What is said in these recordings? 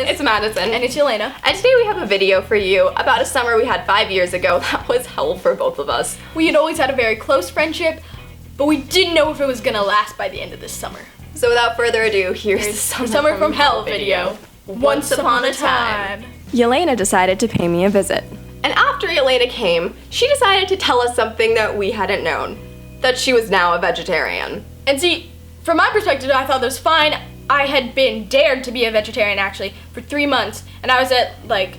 guys. It's Madison. And it's Yelena. And today we have a video for you about a summer we had 5 years ago that was hell for both of us. We had always had a very close friendship, but we didn't know if it was gonna last by the end of this summer. So without further ado, here's the Summer from Hell video. Once upon a time. Yelena decided to pay me a visit. And after Yelena came, she decided to tell us something that we hadn't known. That she was now a vegetarian. And see, from my perspective, I thought that was fine. I had been dared to be a vegetarian actually for 3 months, and I was at like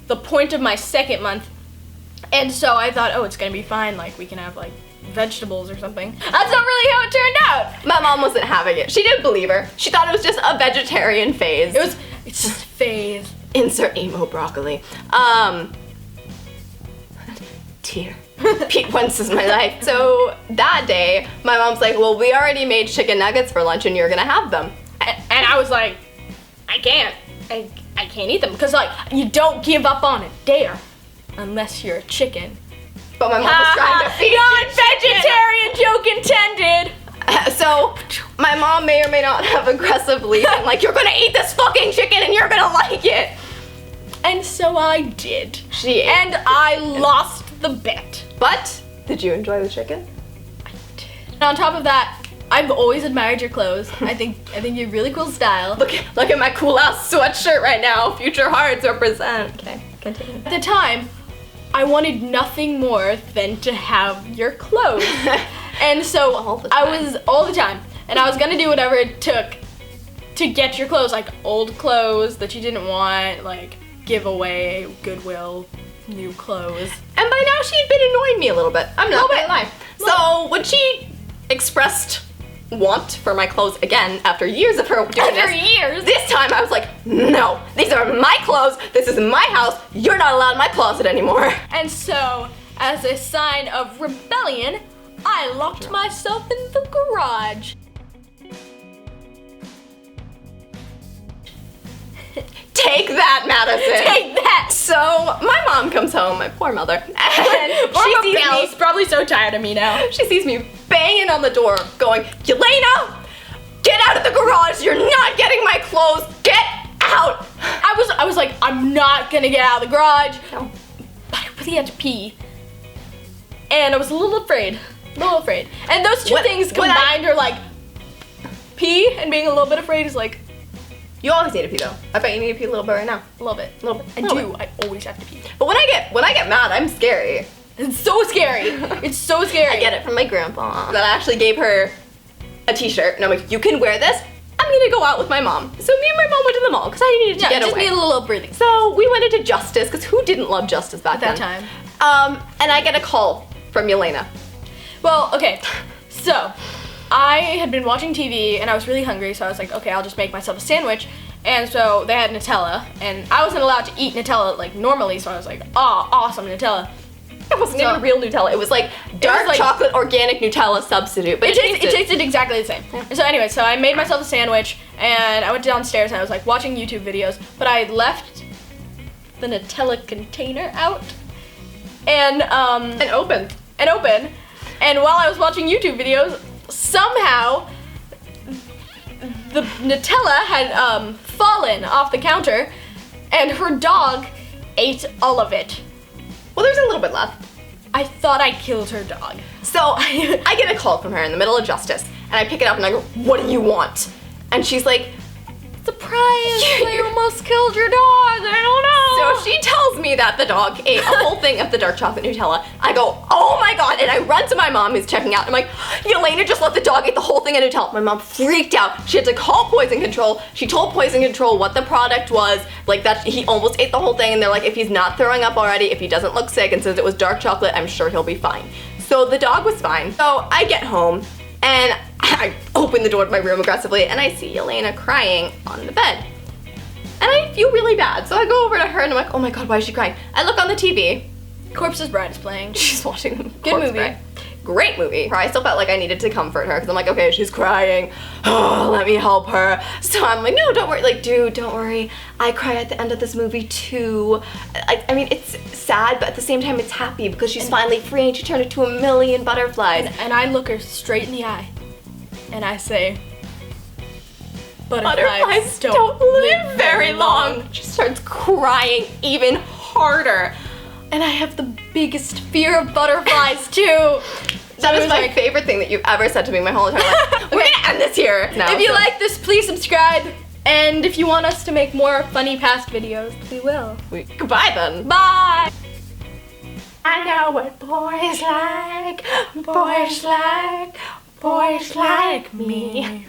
the point of my 2nd month, and so I thought, oh, it's gonna be fine, like we can have like vegetables or something. That's not really how it turned out. My mom wasn't having it. She didn't believe her. She thought it was just a vegetarian phase. It's just a phase. Insert emo broccoli. Tear. Pete Wentz is my life. So that day, my mom's like, well, we already made chicken nuggets for lunch and you're gonna have them. And I was like, I can't eat them, because like, you don't give up on a dare unless you're a chicken. But my mom was trying to feed Non-vegetarian joke intended. So my mom may or may not have aggressively been like, you're gonna eat this fucking chicken and you're gonna like it. And so I did. She ate. And I lost the bet. But did you enjoy the chicken? And on top of that, I've always admired your clothes. I think you're really cool style. Look at my cool ass sweatshirt right now. Future Hearts represent. Okay, continue. At the time, I wanted nothing more than to have your clothes. And so I was all the time. And I was gonna do whatever it took to get your clothes, like old clothes that you didn't want, like give away, Goodwill, new clothes. And by now she'd been annoying me a little bit. I'm not gonna lie. So when she expressed want for my clothes again after years of her doing this time I was like, no, these are my clothes, this is my house, you're not allowed in my closet anymore. And so, as a sign of rebellion, I locked myself in the garage. Take that, Madison. Take that! So my mom comes home, my poor mother, and She's probably so tired of me now. she sees me banging on the door going, Yelena, get out of the garage, you're not getting my clothes, get out. I was like, I'm not gonna get out of the garage. No. But I really had to pee. And I was a little afraid. And those two things combined are like, pee and being a little bit afraid is like, You always need to pee though. I bet you need to pee a little bit right now. a little bit. I always have to pee. But when I get mad, I'm scary. It's so scary. It's so scary. I get it from my grandpa. That I actually gave her a t-shirt and I'm like, you can wear this. I'm gonna go out with my mom. So me and my mom went to the mall because I needed to get just away. need a little breathing. So we went into Justice because who didn't love Justice back At that then? time. And I get a call from Yelena. Well, okay, so I had been watching TV and I was really hungry, so I was like, okay, I'll just make myself a sandwich. And so they had Nutella, and I wasn't allowed to eat Nutella like normally, so I was like, oh, awesome, Nutella. It wasn't even real Nutella. It was like dark chocolate organic Nutella substitute. But it tasted exactly the same. And so anyway, so I made myself a sandwich, and I went downstairs and I was like watching YouTube videos, but I left the Nutella container out and open. And while I was watching YouTube videos, somehow the Nutella had fallen off the counter, and her dog ate all of it. Well, there's a little bit left. I thought I killed her dog. So I get a call from her in the middle of Justice, and I pick it up and I go, what do you want? And she's like, surprise, I almost killed your dog, I don't know. So she tells me that the dog ate a whole thing of the dark chocolate Nutella. I go, oh my god, and I run to my mom who's checking out. I'm like, Yelena just let the dog eat the whole thing of Nutella. My mom freaked out. She had to call Poison Control. She told Poison Control what the product was, like that he almost ate the whole thing, and they're like, if he's not throwing up already, if he doesn't look sick, and says it was dark chocolate, I'm sure he'll be fine. So the dog was fine. So I get home, and I open the door to my room aggressively, and I see Yelena crying on the bed. And I feel really bad, so I go over to her and I'm like, oh my god, why is she crying? I look on the TV. Corpse's Bride is playing. She's watching the Good Corpse movie. Bride. Great movie. I still felt like I needed to comfort her because I'm like, okay, she's crying. Oh, let me help her. So I'm like, no, don't worry. Like, dude, don't worry. I cry at the end of this movie too. I mean, it's sad, but at the same time, it's happy because she's finally free and she turned into 1,000,000 butterflies. And I look her straight in the eye and I say, Butterflies don't live very long. She starts crying even harder. And I have the biggest fear of butterflies too. That is my favorite thing that you've ever said to me my whole entire life. We're gonna end this here. If you like this, please subscribe. And if you want us to make more funny past videos, we will. Goodbye then. Bye! I know what boys like me.